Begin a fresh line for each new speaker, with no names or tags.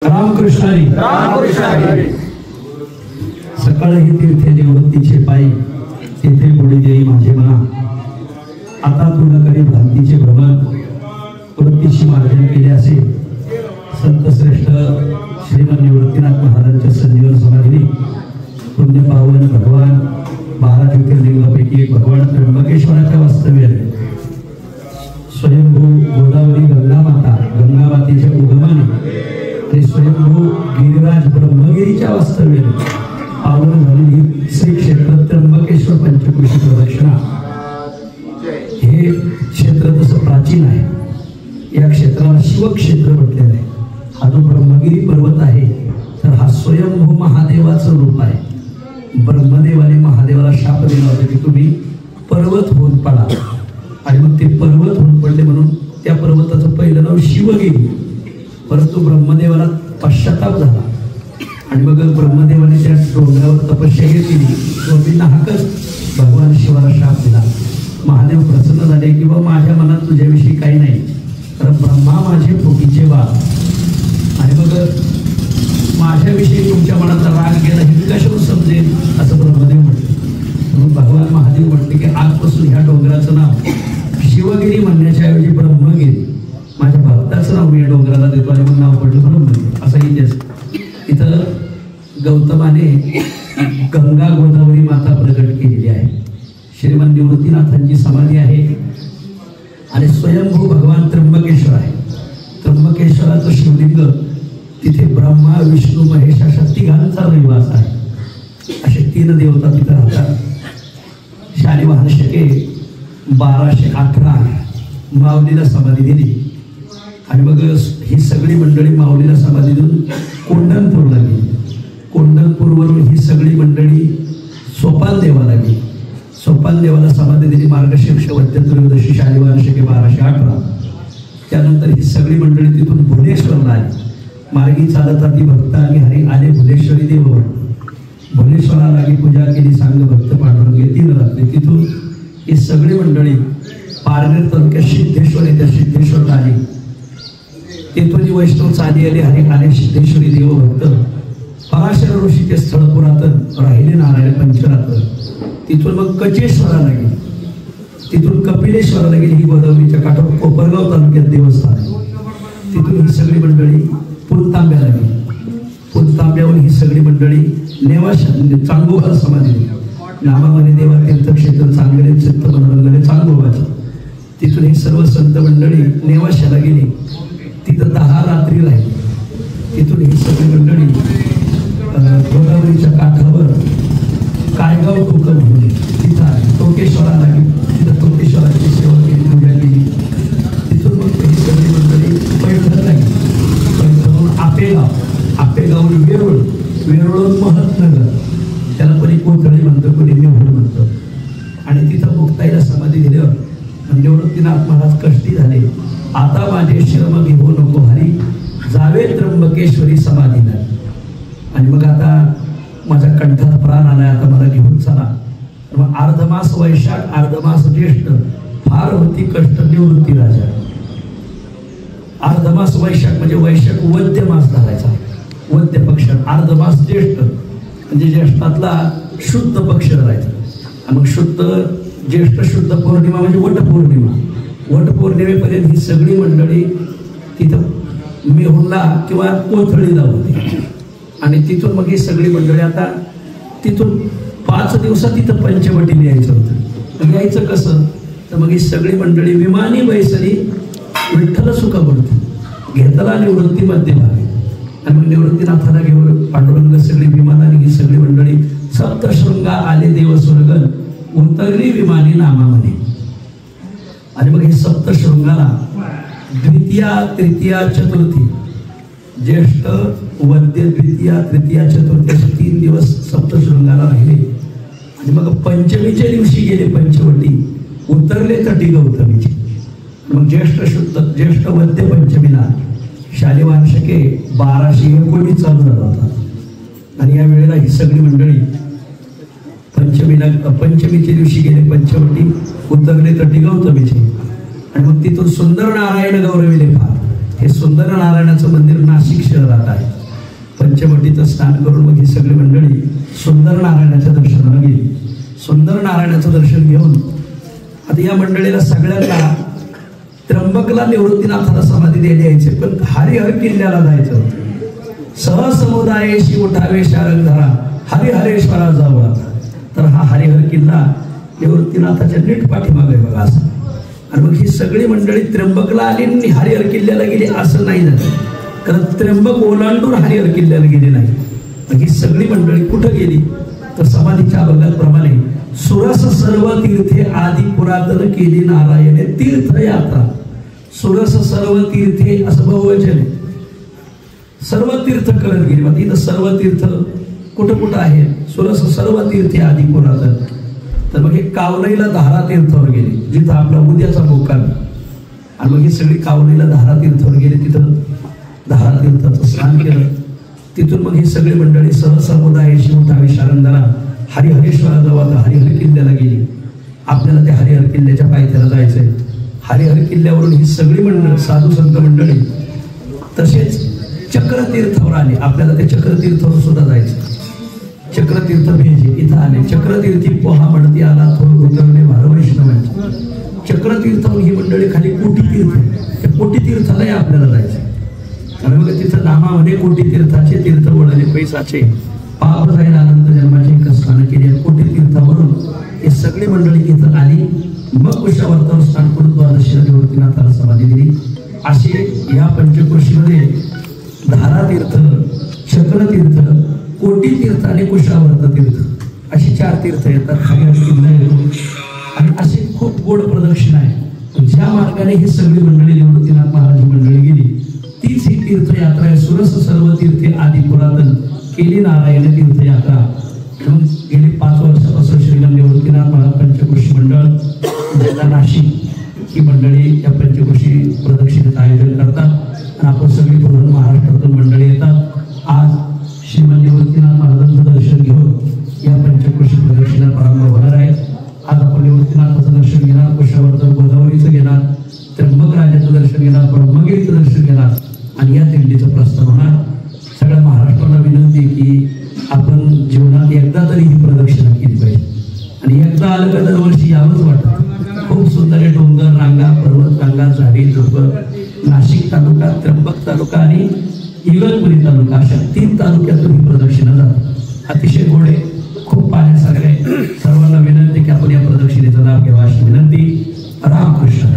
रामकृष्ण हरी
रामकृष्ण हरी।
सकाळी तीर्थे निवृत्तीचे पायी तेथे पुढे देई माझे मना। आता तुला करी भ्रांतीचे भ्रमण वृत्तीशी मार्जन केले असे संत श्रेष्ठ श्रीमंत निवृत्तीनाथ महाराजांच्या संजीवन समाधीने पुण्य पावन भगवान 12 ज्योतिर्लिंगापैकी एक भगवान त्र्यंबकेश्वराच्या वास्तव्याने स्वयंभू गोदावरी गंगा मातेच्या उगमाने आणि स्वयंभू गिरिराज ब्रह्मगिरीच्या वास्तव्याने पावन झालेली श्री क्षेत्र त्र्यंबकेश्वर पंचकोशी प्रदक्षिणा हे क्षेत्र तसं प्राचीन आहे। या क्षेत्राला शिवक्षेत्र म्हटलेलं आहे। हा जो ब्रह्मगिरी पर्वत आहे तर हा स्वयंभू महादेवाचं रूप आहे। ब्रह्मदेवाने महादेवाला शाप दिला होता की तुम्ही पर्वत होऊन पडा, आणि मग ते पर्वत होऊन पडले म्हणून त्या पर्वताचं पहिलं नाव शिवगिरी। परंतु ब्रह्मदेवाला पश्चाताप झाला आणि मग ब्रह्मदेवाने त्या डोंगरावर तपस्या केली, तो नाहकच भगवान शिवाला शाप दिला। महादेव प्रसन्न झाले की बा माझ्या मनात तुझ्याविषयी काही नाही, तर ब्रह्मा माझे पोटीचे वा, आणि मग माझ्याविषयी तुमच्या मनाचा राग गेला हे कशावर समजेल असं ब्रह्मदेव म्हटले। म्हणून भगवान महादेव म्हटले की आजपासून ह्या डोंगराचं नाव शिवगिरी म्हणण्याच्या ऐवजी ब्रह्मगिरी, माझ्या भक्ताचं नाव मी या डोंगराला देतो, आणि मग नाव पडलं ब्रह्मगिरी असा इतिहास। इथं गौतमाने गंगा गोदावरी माता प्रकट केलेली आहे। श्रीमंत निवृत्तीनाथांची समाधी आहे आणि स्वयंभू भगवान त्र्यंबकेश्वर आहे। त्र्यंबकेश्वराचं शिवलिंग तिथे ब्रह्मा विष्णू महेश अशा तिघांचा निवास आहे। असे 3 देवता तिथं राहतात। शालिवाहन शके 1218 माऊलीला समाधी दिली, आणि मग ही सगळी मंडळी माऊलीला समाधी देऊन कोंढणपूरला गेली। कोंढणपूरवरून ही सगळी मंडळी सोपान देवाला गेली। सोपान देवाला समाधी दिली मार्गशीर्ष वद्य त्रयोदशी शालिवाहन शके 1218। त्यानंतर ही सगळी मंडळी तिथून भुलेश्वरला आली। मार्गी चालत आधी भक्त आणि हरी आले भुलेश्वरी देव। भुलेश्वराला लागी पूजा केली, सांग भक्त पांडुरंग 3 रात्री। तिथून ही सगळी मंडळी पारनेर तालुक्यात सिद्धेश्वर येत्या सिद्धेश्वरला आली। तेथून वैष्णव चाली आले हरी आले सिद्धेश्वरी देव भक्त। पराशर ऋषीचे स्थळ पुरातन राहिले नारायण पंचरात्र। तिथून मग कचेश्वराला गेली, तिथून कपिलेश्वराला गेली। ही गोदावरीच्या काठावर कोपरगाव तालुक्यात देवस्थान आहे। तिथून ही सगळी मंडळी पुलतांब्याला गेली। पुलतांब्यावरून ही सगळी मंडळी नेवाशा चांगोबाला समाधी दिली। नामामध्ये देवा तीर्थक्षेत्र चांगले चित्त मनोरंगले चांगोबाचे। तिथून ही सर्व संत मंडळी नेवाशाला गेली, तिथं 10 रात्री राहिली। तिथून ही सगळी मंडळी गोदावरीच्या काठावर कायगाव टोक म्हणून तिथं आली। टोकेश्वराला गेली, तिथं टोकेश्वराची सेवा केली, पूजा केली। तिथून मग ही सगळी मंडळी पैठणला गेली। पैठणहून आपेगाव वेरूळ महत्नगर, त्याला कोणी कोथळी म्हणतं, कोणी नेवळ म्हणतं। आणि तिथं मुक्ताईला समाधी दिल्यावर निवृत्तीनाथ महाराज कष्टी झाले। आता माझे श्रम घेऊ नको हरी, जावे त्र्यंबकेश्वरी समाधीला। आणि मग आता माझ्या कंठात प्राण आलाय, आता मला घेऊन चला। मग अर्धमास वैशाख अर्धमास ज्येष्ठ फार होती कष्ट निवृत्ती राजा। अर्धमास वैशाख म्हणजे वैशाख वद्य मास धरायचा, वद्य पक्ष। अर्धमास ज्येष्ठ म्हणजे ज्येष्ठातला शुद्ध पक्ष धरायचा। मग शुद्ध ज्येष्ठ शुद्ध पौर्णिमा म्हणजे वटपौर्णिमा। वटपौर्णिमेपर्यंत ही सगळी मंडळी तिथं मेहुणला किंवा कोथळीला होती, आणि तिथून मग ही सगळी मंडळी आता तिथून 5 दिवसात तिथं पंचवटीला यायचं होतं। मग यायचं कसं, तर मग ही सगळी मंडळी विमानी बैसली विठ्ठल सुखा पडते घेतला निवृत्ती मध्यभागी। आणि मग निवृत्तीनाथाला घेऊन पांडुरंग सगळी विमानाने ही सगळी मंडळी सप्तशृंगा आले देव स्वर्गन उतरली विमानी नामामध्ये। आणि मग हे सप्तशृंगाला द्वितीया तृतीया चतुर्थी, ज्येष्ठ वद्य द्वितीया तृतीया चतुर्थी असे 3 दिवस सप्तशृंगाला राहिले। आणि मग पंचमीच्या दिवशी गेले पंचवटी, उतरले तटी गौतमीची। मग ज्येष्ठ वद्य पंचमीला शालिवाहन शके 1219 चालू झाला होता। आणि या वेळेला ही सगळी मंडळी पंचमीच्या दिवशी गेले पंचवटी, उतरले तटी गौतमीचे। आणि मग तिथून सुंदर नारायण गौरविले फार। हे सुंदर नारायणाचं मंदिर नाशिक शहरात आहे. पंचवटीचं स्नान करून मग ही सगळी मंडळी सुंदर नारायणाच्या दर्शनाला गेली. सुंदर नारायणाचं दर्शन घेऊन आता या मंडळीला सगळ्यांना त्र्यंबकला निवृत्तीनाथाला समाधी द्यायला यायचे, पण हरिहर किल्ल्याला जायचं होतं. सहसमुदायेशी उठावे शारंगधरा हरिहरेश्वरा जाऊ. तर हा हरिहर किल्ला निवृत्तीनाथाच्या नीट पाठीमागे बघा असं. आणि मग ही सगळी मंडळी त्र्यंबकला आली आणि हरिहर किल्ल्याला गेली असं नाही झालं, कारण त्र्यंबक ओलांडून हरिहर किल्ल्याला गेली नाही. मग ही सगळी मंडळी कुठं गेली तर समाधीच्या अभंगाप्रमाणे सुरस सर्व तीर्थे आदी पुरातन केली नारायणे तीर्थयात्रा. सुरस सर्व तीर्थे असं बहुवचन आहे. सर्व तीर्थ करत गेली. मग इथं सर्व तीर्थ कुठं कुठं आहे? सुरस सर्व तीर्थे आदी पुरातन. तर मग हे कावलईला धारा तीर्थावर गेले, जिथं आपला उद्याचा मुक्काम. आणि मग ही सगळी कावलईला धारा तीर्थावर गेली, तिथं धारा तीर्थाचं स्नान केलं. तिथून मग ही सगळी मंडळी सहसमुदायाशी उठावी शारंगधरा हरिहरेश्वरा जवळ हरिहर किल्ल्याला गेली. आपल्याला त्या हरिहर किल्ल्याच्या पायथ्याला जायचंय. हरिहर किल्ल्यावरून ही सगळी मंडळ साधू संत मंडळी तसेच चक्रतीर्थावर आले. आपल्याला ते चक्रतीर्थावर सुद्धा जायचं. चक्रतीर्थ भेजे इथं आले. चक्रतीर्थी पोहा म्हणती आला थोडं उतरले भार वैष्णवांचे. चक्रतीर्थावर ही मंडळी खाली कोटी तीर्थ, त्या कोटी तीर्थालाही आपल्याला जायचं. आणि मग तिथं नामामध्ये कोटी तीर्थाचे तीर्थ वळले पैसाचे पाप जाईल अनंत जन्माचे एक स्नान केले. कोटी तीर्थावरून हे सगळी मंडळी इथं आली. मग कुशावर्तावर स्नान करून द्वादशीला निवृत्तीनाथाला समाधी दिली. असे या पंचक्रोशीमध्ये धारातीर्थ, चक्रतीर्थ, कोटी तीर्थ आणि कुशावर्त तीर्थ अशी 4 तीर्थ येतात. हरिहर किल्ला येतो आणि अशी खूप गोड प्रदक्षिणा आहे. ज्या मार्गाने ही सगळी मंडळी निवृत्तीनाथ महाराज मंडळी गेली तीच ही तीर्थयात्रा आहे. सुरस सर्व तीर्थे आदी पुरातन केली नारायण तीर्थयात्रा. गेली 5 वर्षापासून श्रीराम निवृत्तीनाथ महाराज पंचक्रोशी मंडळ जिल्हा नाशिक ही मंडळी या पंचक्रोशी प्रदक्षिणेचं आयोजन करतात. आणि आपण सगळी पूर्ण महाराष्ट्रातून मंडळी येतात. आज श्रीमंत निवृत्तीनाथ महाराजांचं दर्शन घेऊन या पंचक्रोशी प्रदक्षिणा प्रारंभ होणार आहे. आज आपण निवृत्तीनाथाचं दर्शन घेणार, कुशावर्तन गोदावरीचं घेणार, त्र्यंबक राजाचं दर्शन घेणार, ब्रह्मगिरीचं दर्शन घेणार आणि या दिंडीचं प्रस्थान होणार. सगळ्या महाराष्ट्राला विनंती की आपण जीवनात एकदा तरी ही प्रदक्षिणा केली पाहिजे. आणि एकदा आलं का दरवर्षी यावंच वाटतं. खूप सुंदर आहे. डोंगर रांगा, पर्वत रांगा, झाडी झुडपं. नाशिक तालुका, त्र्यंबक तालुका आणि इगतपुरी तालुका अशा 3 तालुक्यातून ही प्रदक्षिणा जाते. अतिशय गोडे, खूप पाहण्यासारखे आहे. सर्वांना विनंती की आपण या प्रदक्षिणेचा लाभ घ्यावा अशी विनंती. रामकृष्ण.